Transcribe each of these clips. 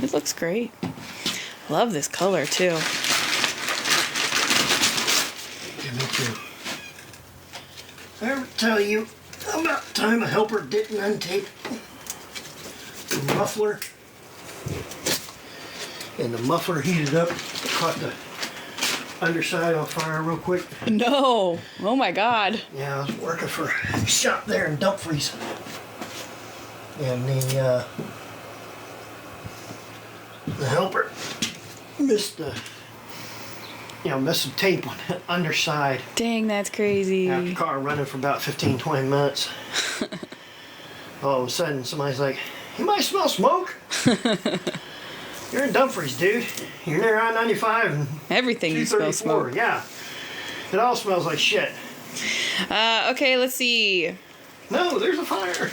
It looks great. Love this color too. Yeah, me too. I ever tell you about the time a helper didn't untape the muffler? And the muffler heated up, caught the underside on fire real quick. No. Oh my God. Yeah, I was working for a shop there in Dumfries. And the helper missed some tape on the underside. Dang, that's crazy. After the car running for about 15-20 minutes. All of a sudden, somebody's like, "You might smell smoke." You're in Dumfries, dude. You're near I-95 and Everything you smell smoke. Yeah. It all smells like shit. Okay, let's see. No, there's a fire.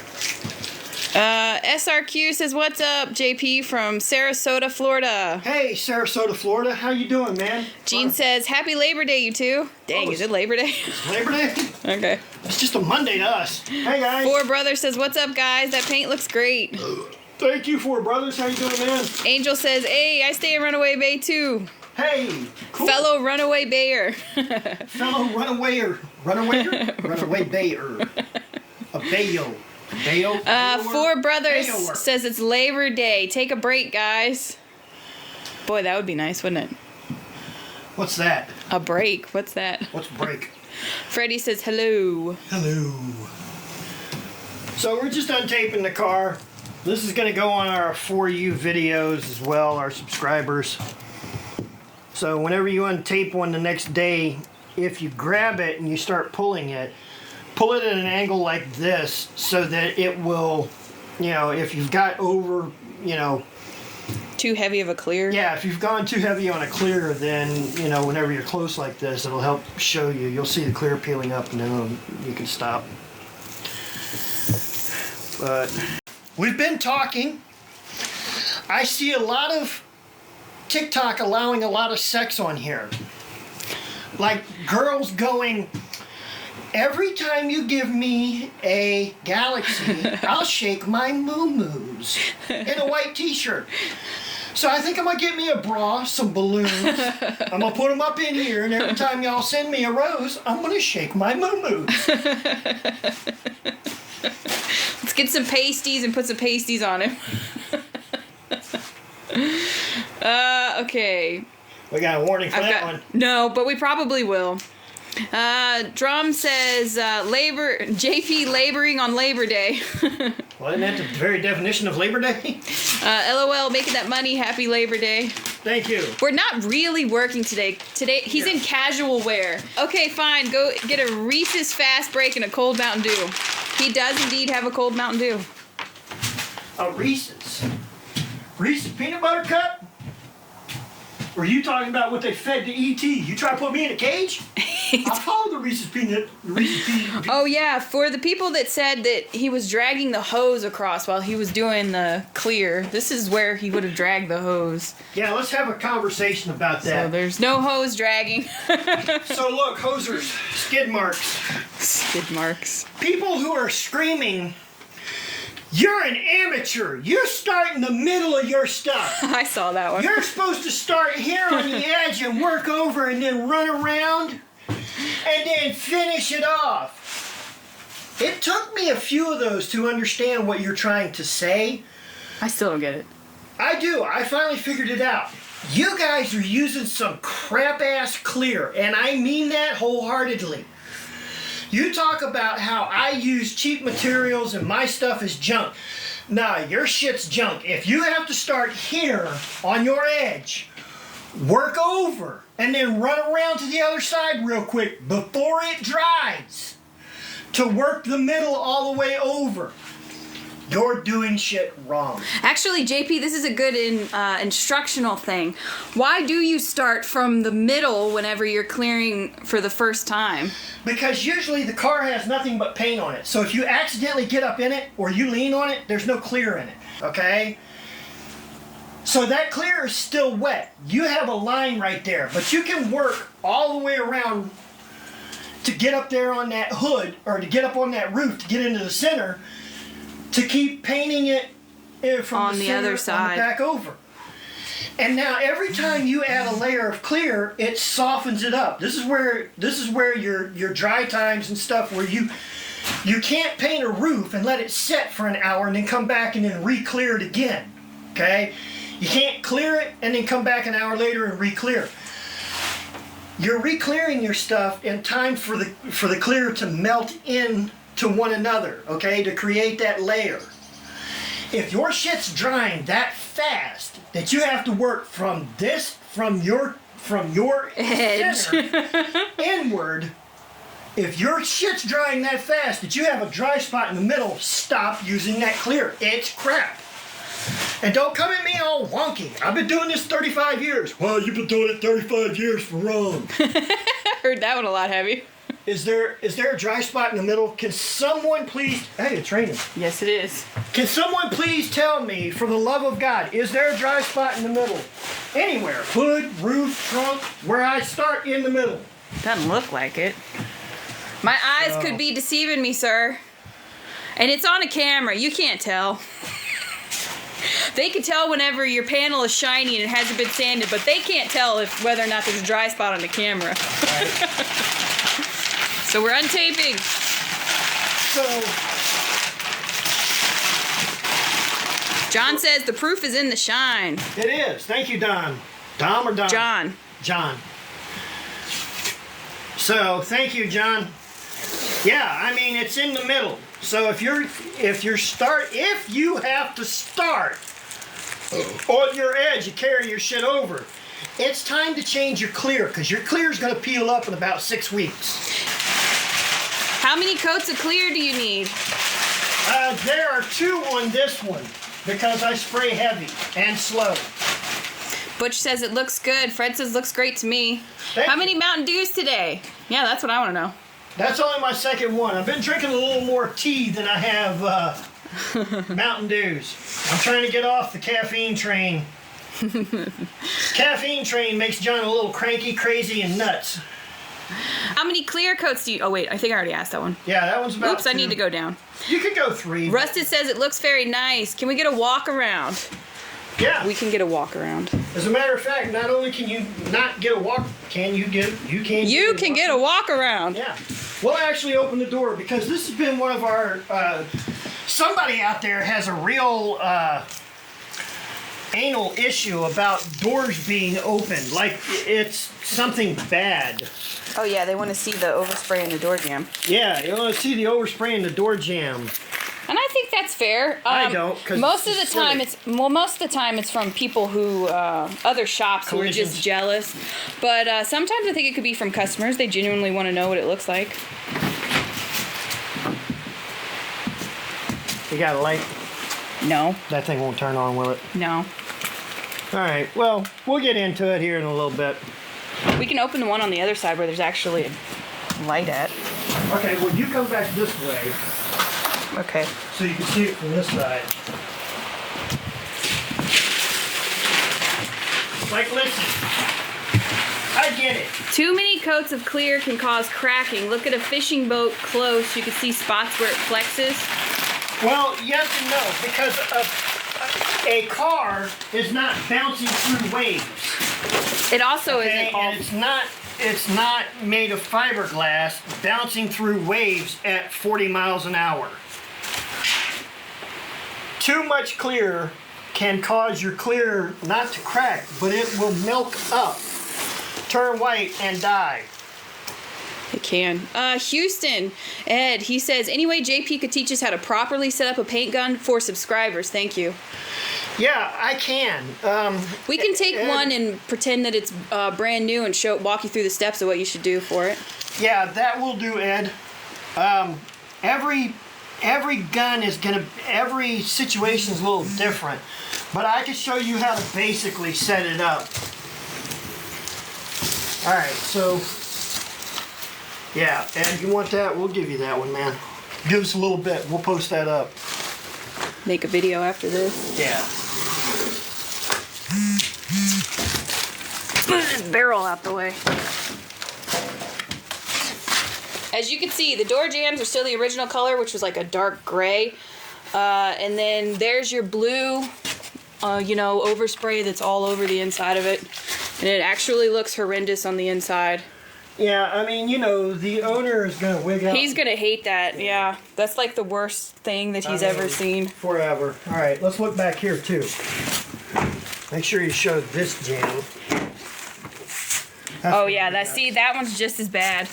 SRQ says, "What's up, JP from Sarasota, Florida?" Hey, Sarasota, Florida. How you doing, man? Gene says, "Happy Labor Day, you two." Dang, is it Labor Day? It's Labor Day? Okay. It's just a Monday to us. Hey, guys. Four Brothers says, "What's up, guys? That paint looks great." Thank you, Four Brothers. How you doing, man? Angel says, "Hey, I stay in Runaway Bay too." Hey, cool. Fellow Runaway Bayer. Fellow runawayer. Runawayer? Runaway Bayer. A Bayo. Bayo? Four Brothers Bayoer. says it's Labor Day. Take a break, guys. Boy, that would be nice, wouldn't it? What's that? A break. What's that? What's break? Freddie says hello. Hello. So we're just untaping the car. This is going to go on our For You videos as well, our subscribers. So whenever you untape one the next day, if you grab it and you start pulling it, pull it at an angle like this so that it will, if you've got over, Too heavy of a clear? yeah, if you've gone too heavy on a clear, then, whenever you're close like this, it'll help show you. You'll see the clear peeling up and then you can stop. But we've been talking. I see a lot of TikTok allowing a lot of sex on here. Like girls going, "Every time you give me a galaxy, I'll shake my moo-moos," in a white t-shirt. So I think I'm going to get me a bra, some balloons. I'm going to put them up in here, and every time y'all send me a rose, I'm going to shake my moo-moos. Let's get some pasties and put some pasties on him. Okay. We got a warning for that one. No, but we probably will. Drum says, JP laboring on Labor Day. Well, isn't that the very definition of Labor Day? LOL, making that money. Happy Labor Day. Thank you. We're not really working today. Today, he's in casual wear. Okay, fine. Go get a Reese's Fast Break and a cold Mountain Dew. He does indeed have a cold Mountain Dew. A Reese's. Reese's peanut butter cup? Or are you talking about what they fed to E.T.? You try to put me in a cage? I follow the Reese's peanut. Oh yeah, for the people that said that he was dragging the hose across while he was doing the clear, this is where he would have dragged the hose. Yeah, let's have a conversation about that. So there's no hose dragging. So look, hosers, skid marks. Skid marks. People who are screaming, "You're an amateur. You start in the middle of your stuff. I saw that one. You're supposed to start here on the edge and work over and then run around and then finish it off." It took me a few of those to understand what you're trying to say. I still don't get it. I do. I finally figured it out. You guys are using some crap-ass clear, and I mean that wholeheartedly. You talk about how I use cheap materials and my stuff is junk. Nah, your shit's junk. If you have to start here on your edge, work over, and then run around to the other side real quick before it dries to work the middle all the way over, you're doing shit wrong. Actually, JP, this is a good instructional thing. Why do you start from the middle whenever you're clearing for the first time? Because usually the car has nothing but paint on it. So if you accidentally get up in it or you lean on it, there's no clear in it, okay? So that clear is still wet. You have a line right there, but you can work all the way around to get up there on that hood or to get up on that roof to get into the center to keep painting it from on the center other side and back over. And now every time you add a layer of clear, it softens it up. This is where your dry times and stuff where you can't paint a roof and let it set for an hour and then come back and then re-clear it again. Okay? You can't clear it and then come back an hour later and re-clear. You're re-clearing your stuff in time for the clear to melt in to one another, okay, to create that layer. If your shit's drying that fast that you have to work from your edge center inward, if your shit's drying that fast that you have a dry spot in the middle, stop using that clear. It's crap. And don't come at me all wonky. I've been doing this 35 years. Well, you've been doing it 35 years for wrong. Heard that one a lot, have you? Is there a dry spot in the middle? Can someone please... Hey, it's raining. Yes, it is. Can someone please tell me, for the love of God, is there a dry spot in the middle? Anywhere. Hood, roof, trunk, where I start in the middle. Doesn't look like it. My eyes could be deceiving me, sir. And it's on a camera. You can't tell. They can tell whenever your panel is shiny and it hasn't been sanded, but they can't tell whether or not there's a dry spot on the camera. Right. So we're untaping. So John says the proof is in the shine. it is. Thank you, Don. Dom or Don? John. John. So thank you, John. Yeah, I mean it's in the middle. So if you have to start on your edge, you carry your shit over. It's time to change your clear because your clear is going to peel up in about 6 weeks. How many coats of clear do you need? There are 2 on this one because I spray heavy and slow. Butch says it looks good. Fred says looks great to me. How many Mountain Dews today? Yeah, that's what I want to know. That's only my second one. I've been drinking a little more tea than I have Mountain Dews. I'm trying to get off the caffeine train. Caffeine train makes John a little cranky, crazy, and nuts. How many clear coats do you... Oh, wait. I think I already asked that one. Yeah, that one's about Oops, 2. I need to go down. You could go 3. Rusted says it looks very nice. Can we get a walk around? Yeah. We can get a walk around. As a matter of fact, not only can you not get a walk... You can get a walk around. Yeah. We'll actually open the door because this has been one of our... somebody out there has a real... anal issue about doors being open, like it's something bad. Oh yeah, they want to see the overspray in the door jam. Yeah, you want to see the overspray in the door jam. And I think that's fair. I don't, because most of the time it's from people who other shops who are just jealous. But sometimes I think it could be from customers. They genuinely want to know what it looks like. You got a light? No. That thing won't turn on, will it? No. All right. Well, we'll get into it here in a little bit. We can open the one on the other side where there's actually a light at. Okay. Well, you come back this way. Okay. So you can see it from this side. Like, listen. I get it. Too many coats of clear can cause cracking. Look at a fishing boat close. You can see spots where it flexes. Well, yes and no, because a car is not bouncing through waves. It also Okay? isn't all... And it's not made of fiberglass bouncing through waves at 40 miles an hour. Too much clear can cause your clear not to crack, but it will milk up, turn white, and die. It can. Houston, Ed, he says, anyway, JP could teach us how to properly set up a paint gun for subscribers. Thank you. Yeah, I can. We can take one and pretend that it's brand new and walk you through the steps of what you should do for it. Yeah, that will do, Ed. Every gun is every situation is a little different, but I can show you how to basically set it up. All right, so yeah, Ed, you want that? We'll give you that one, man. Give us a little bit. We'll post that up. Make a video after this. Yeah. Move this barrel out the way. As you can see, the door jambs are still the original color, which was like a dark gray. And then there's your blue you know, overspray that's all over the inside of it. And it actually looks horrendous on the inside. Yeah, I mean, you know, the owner is going to wig out. He's going to hate that, yeah. That's like the worst thing that he's ever seen. Forever. All right, let's look back here, too. Make sure you show this jam. Oh, yeah, that one's just as bad.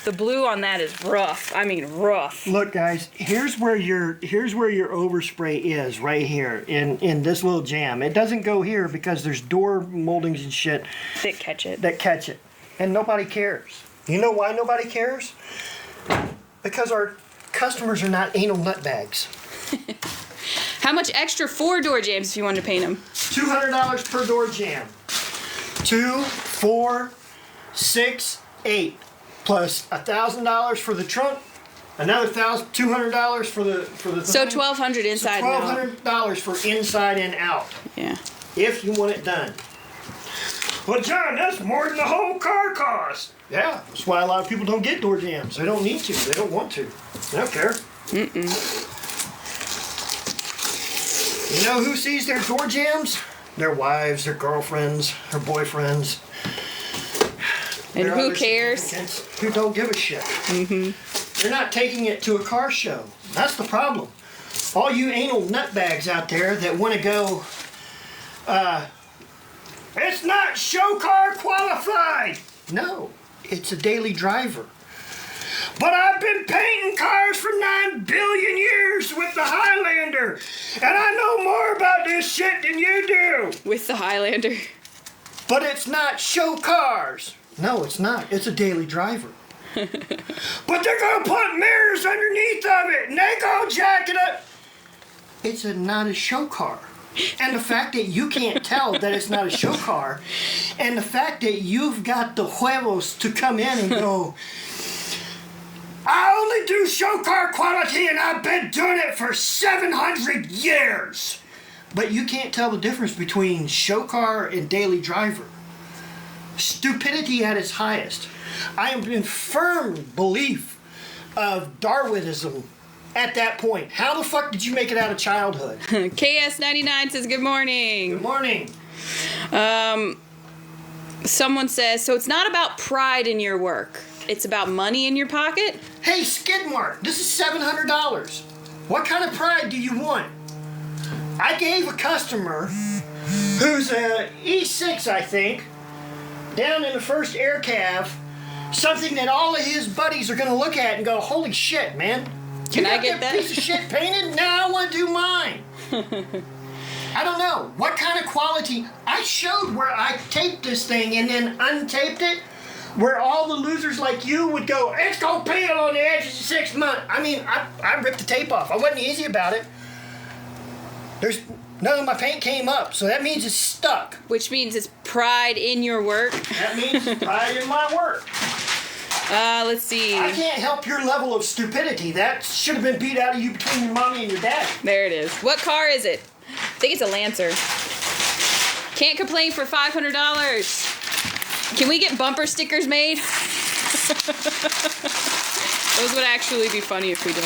The blue on that is rough. I mean, rough. Look, guys, here's where your overspray is, right here, in this little jam. It doesn't go here because there's door moldings and shit that catch it. And nobody cares. You know why nobody cares? Because our customers are not anal nutbags. How much extra for door jams if you wanted to paint them? $200 per door jam. 2, 4, 6, 8. Plus $1,000 for the trunk, another $200 for the so $1,200 inside and out. $1,200 for inside and out. Yeah. If you want it done. Well, John, that's more than the whole car cost. Yeah, that's why a lot of people don't get door jams. They don't need to. They don't want to. They don't care. You know who sees their door jams? Their wives, their girlfriends, their boyfriends. And who cares? Who don't give a shit. They're not taking it to a car show. That's the problem. All you anal nutbags out there that want to go, it's not show car qualified. No, it's a daily driver. But I've been painting cars for 9 billion years with the Highlander, and I know more about this shit than you do. With the Highlander. But it's not show cars. No, it's not. It's a daily driver. But they're going to put mirrors underneath of it, and they go jack it up. It's not a show car. And the fact that you can't tell that it's not a show car, and the fact that you've got the huevos to come in and go, I only do show car quality, and I've been doing it for 700 years. But you can't tell the difference between show car and daily driver. Stupidity at its highest. I am in firm belief of Darwinism at that point. How the fuck did you make it out of childhood? KS99 says good morning. Good morning. Someone says, so it's not about pride in your work. It's about money in your pocket? Hey, Skidmark, this is $700. What kind of pride do you want? I gave a customer who's a E6, I think, down in the first air cave, something that all of his buddies are going to look at and go, holy shit, man. Can I get that? Piece of shit painted? Now I want to do mine. I don't know. What kind of quality? I showed where I taped this thing and then untaped it, where all the losers like you would go, it's going to peel on the edge of 6 months. I mean, I ripped the tape off. I wasn't easy about it. None of my paint came up, so that means it's stuck. Which means it's pride in your work. That means it's pride in my work. Let's see. I can't help your level of stupidity. That should have been beat out of you between your mommy and your dad. There it is. What car is it? I think it's a Lancer. Can't complain for $500. Can we get bumper stickers made? Those would actually be funny if we did.